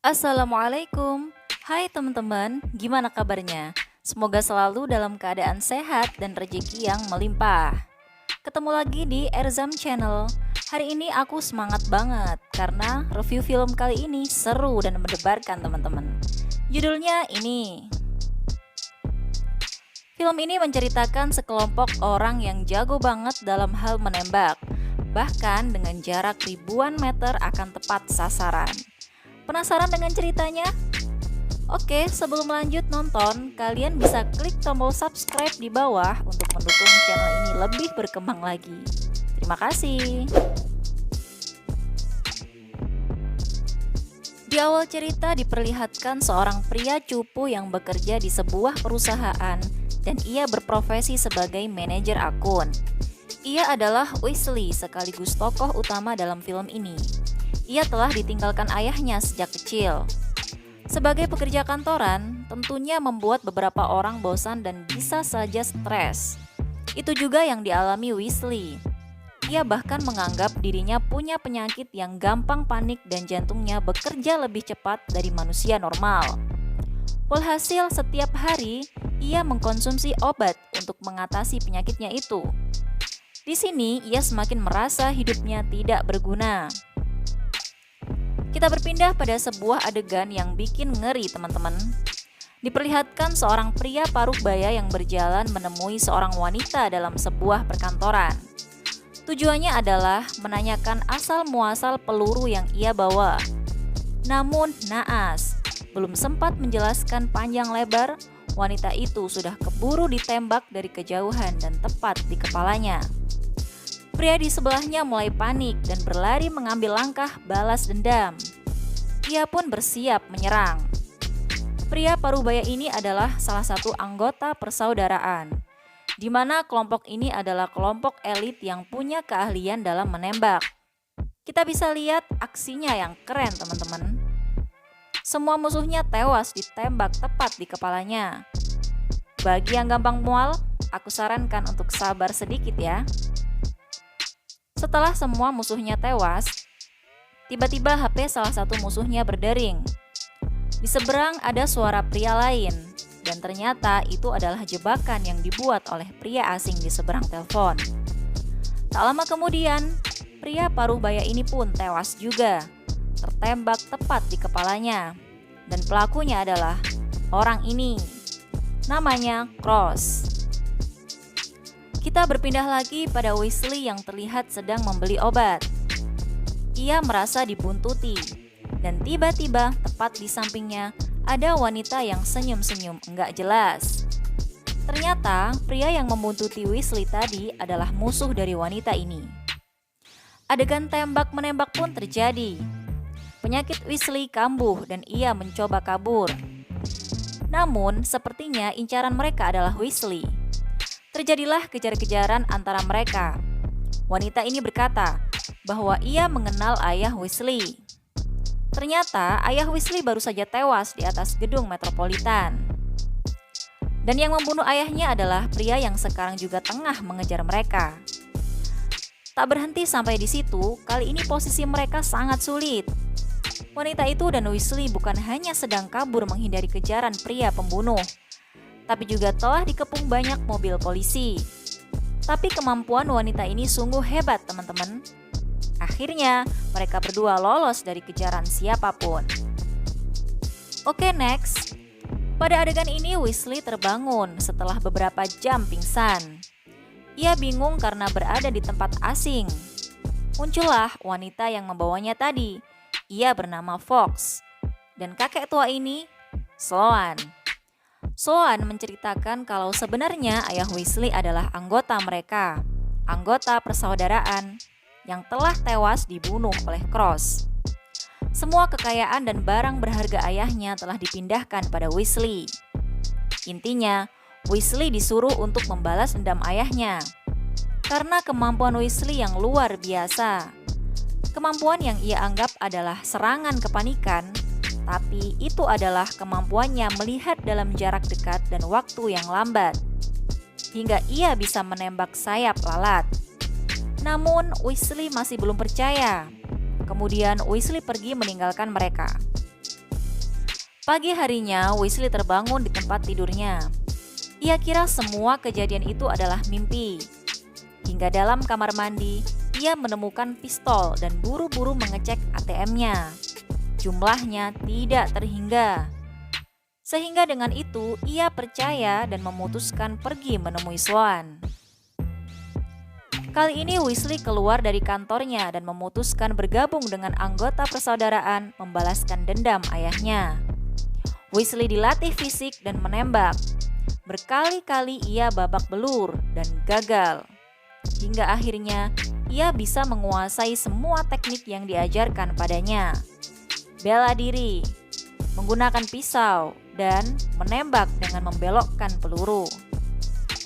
Assalamualaikum. Hai teman-teman, gimana kabarnya? Semoga selalu dalam keadaan sehat dan rezeki yang melimpah. Ketemu lagi di Erzam Channel. Hari ini aku semangat banget karena review film kali ini seru dan mendebarkan teman-teman. Judulnya ini. Film ini menceritakan sekelompok orang yang jago banget dalam hal menembak, bahkan dengan jarak ribuan meter akan tepat sasaran. Penasaran dengan ceritanya? Oke, sebelum lanjut nonton, kalian bisa klik tombol subscribe di bawah untuk mendukung channel ini lebih berkembang lagi. Terima kasih. Di awal cerita diperlihatkan seorang pria cupu yang bekerja di sebuah perusahaan dan ia berprofesi sebagai manajer akun. Ia adalah Weasley sekaligus tokoh utama dalam film ini. Ia telah ditinggalkan ayahnya sejak kecil. Sebagai pekerja kantoran, tentunya membuat beberapa orang bosan dan bisa saja stres. Itu juga yang dialami Weasley. Ia bahkan menganggap dirinya punya penyakit yang gampang panik dan jantungnya bekerja lebih cepat dari manusia normal. Walhasil setiap hari, ia mengkonsumsi obat untuk mengatasi penyakitnya itu. Di sini, ia semakin merasa hidupnya tidak berguna. Kita berpindah pada sebuah adegan yang bikin ngeri teman-teman. Diperlihatkan seorang pria paruh baya yang berjalan menemui seorang wanita dalam sebuah perkantoran. Tujuannya adalah menanyakan asal-muasal peluru yang ia bawa. Namun naas, belum sempat menjelaskan panjang lebar, wanita itu sudah keburu ditembak dari kejauhan dan tepat di kepalanya. Pria di sebelahnya mulai panik dan berlari mengambil langkah balas dendam. Ia pun bersiap menyerang. Pria parubaya ini adalah salah satu anggota persaudaraan, di mana kelompok ini adalah kelompok elit yang punya keahlian dalam menembak. Kita bisa lihat aksinya yang keren teman-teman. Semua musuhnya tewas ditembak tepat di kepalanya. Bagi yang gampang mual, aku sarankan untuk sabar sedikit ya. Setelah semua musuhnya tewas, tiba-tiba HP salah satu musuhnya berdering. Di seberang ada suara pria lain, dan ternyata itu adalah jebakan yang dibuat oleh pria asing di seberang telepon. Tak lama kemudian, pria paruh baya ini pun tewas juga, tertembak tepat di kepalanya. Dan pelakunya adalah orang ini, namanya Cross. Kita berpindah lagi pada Weasley yang terlihat sedang membeli obat. Ia merasa dibuntuti, dan tiba-tiba tepat di sampingnya ada wanita yang senyum-senyum enggak jelas. Ternyata pria yang membuntuti Weasley tadi adalah musuh dari wanita ini. Adegan tembak-menembak pun terjadi. Penyakit Weasley kambuh dan ia mencoba kabur. Namun sepertinya incaran mereka adalah Weasley. Terjadilah kejar-kejaran antara mereka. Wanita ini berkata bahwa ia mengenal ayah Weasley. Ternyata ayah Weasley baru saja tewas di atas gedung metropolitan. Dan yang membunuh ayahnya adalah pria yang sekarang juga tengah mengejar mereka. Tak berhenti sampai di situ, kali ini posisi mereka sangat sulit. Wanita itu dan Weasley bukan hanya sedang kabur menghindari kejaran pria pembunuh, tapi juga telah dikepung banyak mobil polisi. Tapi kemampuan wanita ini sungguh hebat teman-teman. Akhirnya mereka berdua lolos dari kejaran siapapun. Oke, next. Pada adegan ini Weasley terbangun setelah beberapa jam pingsan. Ia bingung karena berada di tempat asing. Muncullah wanita yang membawanya tadi. Ia bernama Fox. Dan kakek tua ini Sloan. Sloan menceritakan kalau sebenarnya ayah Weasley adalah anggota mereka, anggota persaudaraan yang telah tewas dibunuh oleh Cross. Semua kekayaan dan barang berharga ayahnya telah dipindahkan pada Weasley. Intinya, Weasley disuruh untuk membalas dendam ayahnya. Karena kemampuan Weasley yang luar biasa. Kemampuan yang ia anggap adalah serangan kepanikan, tapi itu adalah kemampuannya melihat dalam jarak dekat dan waktu yang lambat, hingga ia bisa menembak sayap lalat. Namun Weasley masih belum percaya. Kemudian Weasley pergi meninggalkan mereka. Pagi harinya, Weasley terbangun di tempat tidurnya. Ia kira semua kejadian itu adalah mimpi. Hingga dalam kamar mandi, ia menemukan pistol dan buru-buru mengecek ATM-nya. Jumlahnya tidak terhingga. Sehingga dengan itu, ia percaya dan memutuskan pergi menemui Sloane. Kali ini Weasley keluar dari kantornya dan memutuskan bergabung dengan anggota persaudaraan membalaskan dendam ayahnya. Weasley dilatih fisik dan menembak. Berkali-kali ia babak belur dan gagal. Hingga akhirnya ia bisa menguasai semua teknik yang diajarkan padanya. Bela diri, menggunakan pisau, dan menembak dengan membelokkan peluru.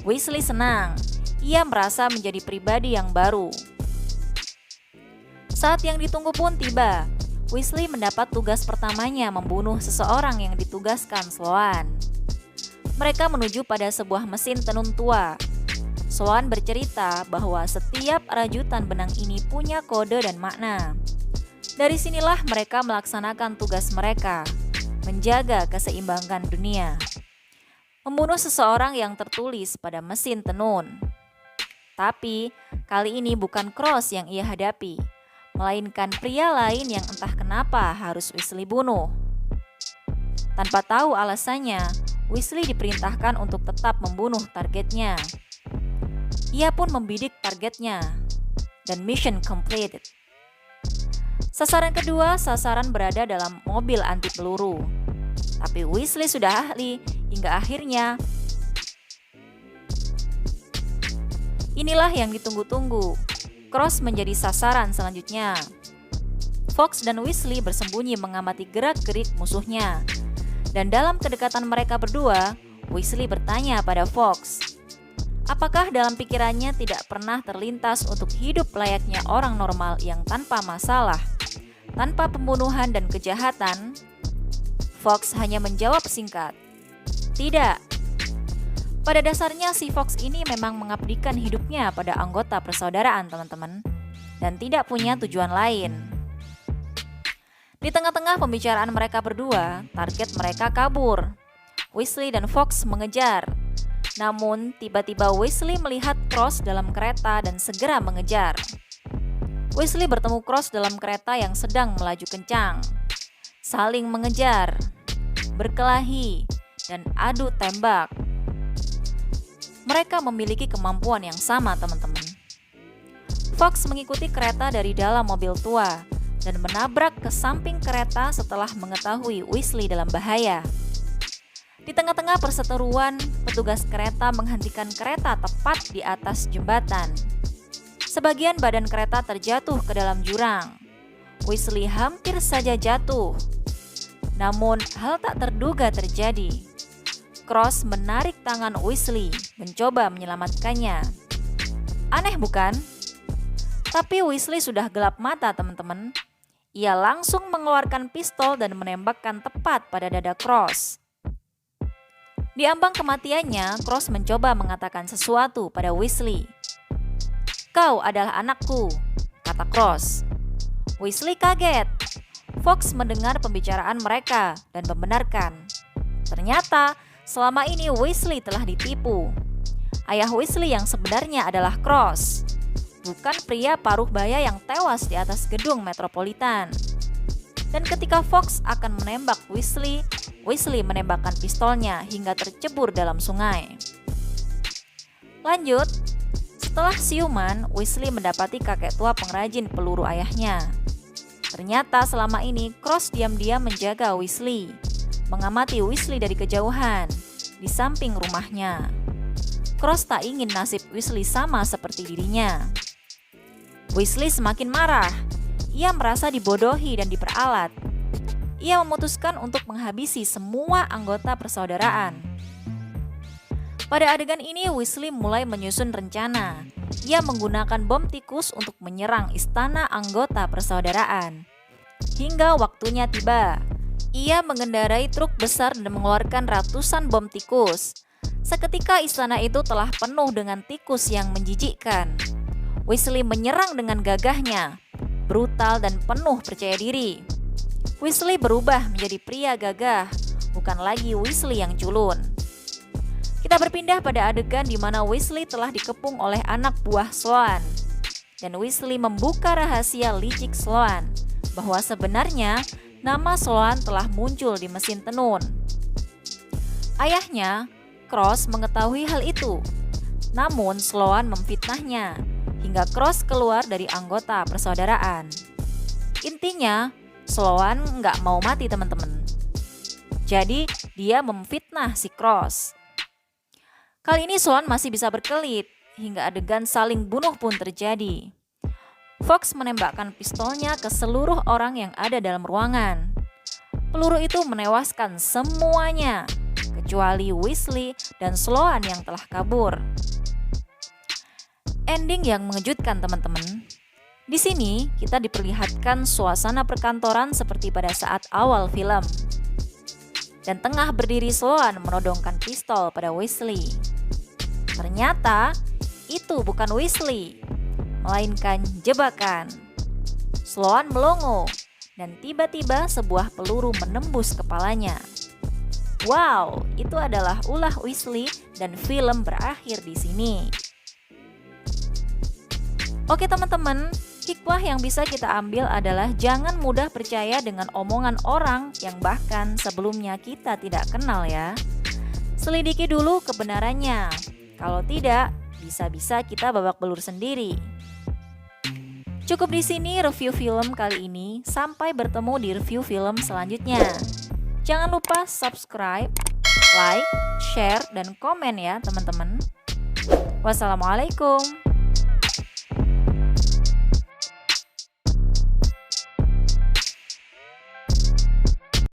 Weasley senang. Ia merasa menjadi pribadi yang baru. Saat yang ditunggu pun tiba. Weasley mendapat tugas pertamanya membunuh seseorang yang ditugaskan Sloane. Mereka menuju pada sebuah mesin tenun tua. Sloane bercerita bahwa setiap rajutan benang ini punya kode dan makna. Dari sinilah mereka melaksanakan tugas mereka, menjaga keseimbangan dunia. Membunuh seseorang yang tertulis pada mesin tenun. Tapi kali ini bukan Cross yang ia hadapi, melainkan pria lain yang entah kenapa harus Weasley bunuh. Tanpa tahu alasannya, Weasley diperintahkan untuk tetap membunuh targetnya. Ia pun membidik targetnya, dan mission completed. Sasaran kedua, sasaran berada dalam mobil anti peluru. Tapi Weasley sudah ahli hingga akhirnya. Inilah yang ditunggu-tunggu. Cross menjadi sasaran selanjutnya. Fawkes dan Weasley bersembunyi mengamati gerak-gerik musuhnya. Dan dalam kedekatan mereka berdua, Weasley bertanya pada Fawkes, apakah dalam pikirannya tidak pernah terlintas untuk hidup layaknya orang normal yang tanpa masalah, tanpa pembunuhan dan kejahatan? Fawkes hanya menjawab singkat, tidak. Pada dasarnya si Fawkes ini memang mengabdikan hidupnya pada anggota persaudaraan, teman-teman, dan tidak punya tujuan lain. Di tengah-tengah pembicaraan mereka berdua, target mereka kabur. Weasley dan Fawkes mengejar. Namun, tiba-tiba Weasley melihat Cross dalam kereta dan segera mengejar. Weasley bertemu Cross dalam kereta yang sedang melaju kencang. Saling mengejar, berkelahi, dan adu tembak. Mereka memiliki kemampuan yang sama, teman-teman. Fawkes mengikuti kereta dari dalam mobil tua dan menabrak ke samping kereta setelah mengetahui Weasley dalam bahaya. Di tengah-tengah perseteruan, petugas kereta menghentikan kereta tepat di atas jembatan. Sebagian badan kereta terjatuh ke dalam jurang. Weasley hampir saja jatuh. Namun, hal tak terduga terjadi. Cross menarik tangan Weasley, mencoba menyelamatkannya. Aneh bukan? Tapi Weasley sudah gelap mata, teman-teman. Ia langsung mengeluarkan pistol dan menembakkan tepat pada dada Cross. Di ambang kematiannya, Cross mencoba mengatakan sesuatu pada Weasley. Kau adalah anakku, kata Cross. Weasley kaget. Fawkes mendengar pembicaraan mereka dan membenarkan. Ternyata, selama ini Weasley telah ditipu. Ayah Weasley yang sebenarnya adalah Cross, bukan pria paruh baya yang tewas di atas gedung Metropolitan. Dan ketika Fawkes akan menembak Weasley, Weasley menembakkan pistolnya hingga tercebur dalam sungai. Lanjut, setelah siuman, Weasley mendapati kakek tua pengrajin peluru ayahnya. Ternyata selama ini Cross diam-diam menjaga Weasley, mengamati Weasley dari kejauhan, di samping rumahnya. Cross tak ingin nasib Weasley sama seperti dirinya. Weasley semakin marah. Ia merasa dibodohi dan diperalat. Ia memutuskan untuk menghabisi semua anggota persaudaraan. Pada adegan ini, Weasley mulai menyusun rencana. Ia menggunakan bom tikus untuk menyerang istana anggota persaudaraan. Hingga waktunya tiba. Ia mengendarai truk besar dan mengeluarkan ratusan bom tikus. Seketika istana itu telah penuh dengan tikus yang menjijikkan. Weasley menyerang dengan gagahnya, brutal dan penuh percaya diri. Weasley berubah menjadi pria gagah, bukan lagi Weasley yang culun. Kita berpindah pada adegan di mana Weasley telah dikepung oleh anak buah Sloane. Dan Weasley membuka rahasia licik Sloane bahwa sebenarnya nama Sloane telah muncul di mesin tenun. Ayahnya, Cross, mengetahui hal itu. Namun Sloane memfitnahnya hingga Cross keluar dari anggota persaudaraan. Intinya, Sloane nggak mau mati teman-teman. Jadi dia memfitnah si Cross. Kali ini Sloane masih bisa berkelit hingga adegan saling bunuh pun terjadi. Fawkes menembakkan pistolnya ke seluruh orang yang ada dalam ruangan. Peluru itu menewaskan semuanya, kecuali Weasley dan Sloane yang telah kabur. Ending yang mengejutkan teman-teman. Di sini kita diperlihatkan suasana perkantoran seperti pada saat awal film. Dan tengah berdiri Sloane menodongkan pistol pada Weasley. Ternyata itu bukan Weasley, melainkan jebakan. Sloane melongo dan tiba-tiba sebuah peluru menembus kepalanya. Wow, itu adalah ulah Weasley dan film berakhir di sini. Oke teman-teman, hikmah yang bisa kita ambil adalah jangan mudah percaya dengan omongan orang yang bahkan sebelumnya kita tidak kenal ya. Selidiki dulu kebenarannya. Kalau tidak, bisa-bisa kita babak belur sendiri. Cukup di sini review film kali ini. Sampai bertemu di review film selanjutnya. Jangan lupa subscribe, like, share, dan komen ya teman-teman. Wassalamualaikum.